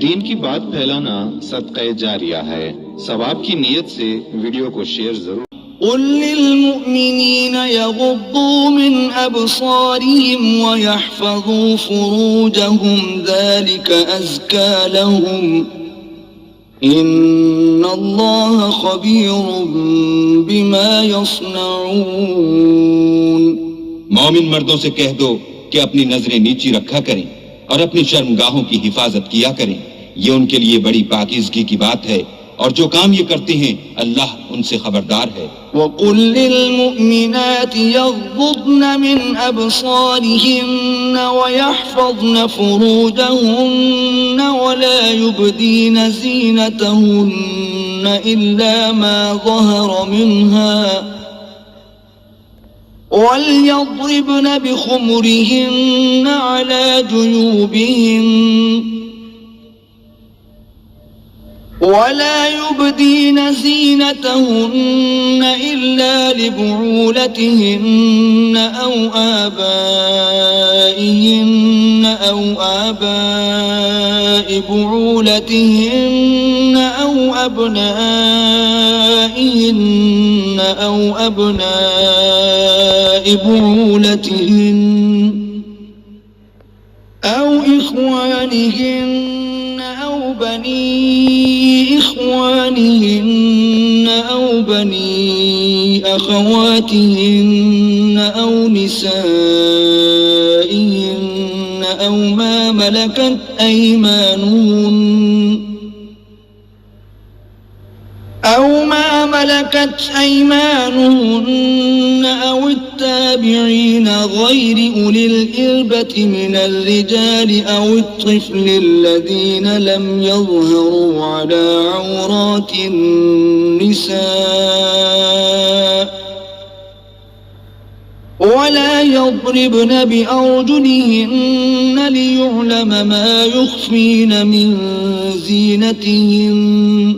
دین کی بات پھیلانا صدقہ جاریہ ہے. ثواب کی نیت سے ویڈیو کو شیئر ضرور. قل للمؤمنين يغضوا من أبصارهم ويحفظوا فروجهم ذلك أزكى لهم إن الله خبير بما يصنعون. مومن مردوں سے کہہ دو کہ اپنی نظریں نیچی رکھا کریں اور اپنی شرمگاہوں کی حفاظت کیا کریں، یہ ان کے لیے بڑی پاکیزگی کی بات ہے، اور جو کام یہ کرتے ہیں اللہ ان سے خبردار ہے. وَقُلْ لِلْمُؤْمِنَاتِ يَغْضُضْنَ مِنْ أَبْصَارِهِنَّ وَيَحْفَظْنَ فُرُوجَهُنَّ وَلَا يُبْدِينَ زِينَتَهُنَّ إِلَّا مَا ظَهَرَ مِنْهَا وَلْيَضْرِبْنَ بِخُمُرِهِنَّ عَلَى جُيُوبِهِنَّ ولا يبدين زينتهن إلا لبعولتهن أو آبائهن أو آباء بعولتهن أو أبنائهن أو أبناء بعولتهن أو إخوانهن أو بني إخوانهن أو بني أخواتهن أو نسائهن أو ما ملكت أيمانهن أو التابعين غير أولي الإربة من الرجال أو الطفل الذين لم يظهروا على عورات النساء ولا يضربن بأرجلهن ليعلم ما يخفين من زينتهن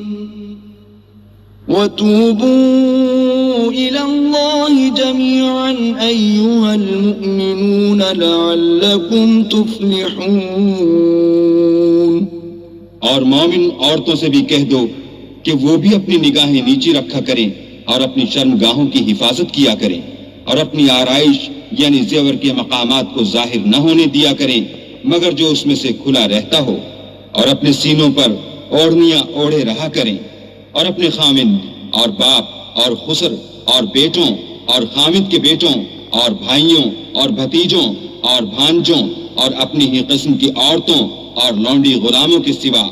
وتوبوا إلى الله جميعا أيها المؤمنون لعلكم تفلحون. اور مومن عورتوں سے بھی کہہ دو کہ وہ بھی اپنی نگاہیں نیچی رکھا کریں اور اپنی شرمگاہوں کی حفاظت کیا کریں اور اپنی آرائش یعنی زیور کے مقامات کو ظاہر نہ ہونے دیا کریں مگر جو اس میں سے کھلا رہتا ہو، اور اپنے سینوں پر اوڑھنیاں اوڑھے رہا کریں، اور اپنے خامند اور باپ اور خسر اور بیٹوں اور خامد کے بیٹوں اور بھائیوں اور بھتیجوں اور بھانجوں اور اپنی ہی قسم کی عورتوں اور لونڈی غلاموں کے سوا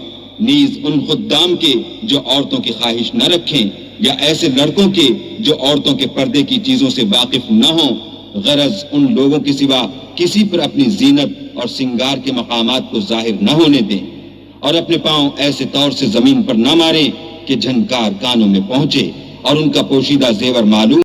نیز ان خدام کے جو عورتوں کی خواہش نہ رکھیں یا ایسے لڑکوں کے جو عورتوں کے پردے کی چیزوں سے واقف نہ ہوں، غرض ان لوگوں کے سوا کسی پر اپنی زینت اور سنگار کے مقامات کو ظاہر نہ ہونے دیں، اور اپنے پاؤں ایسے طور سے زمین پر نہ ماریں کہ جھنکار کانوں میں پہنچے اور ان کا پوشیدہ زیور معلوم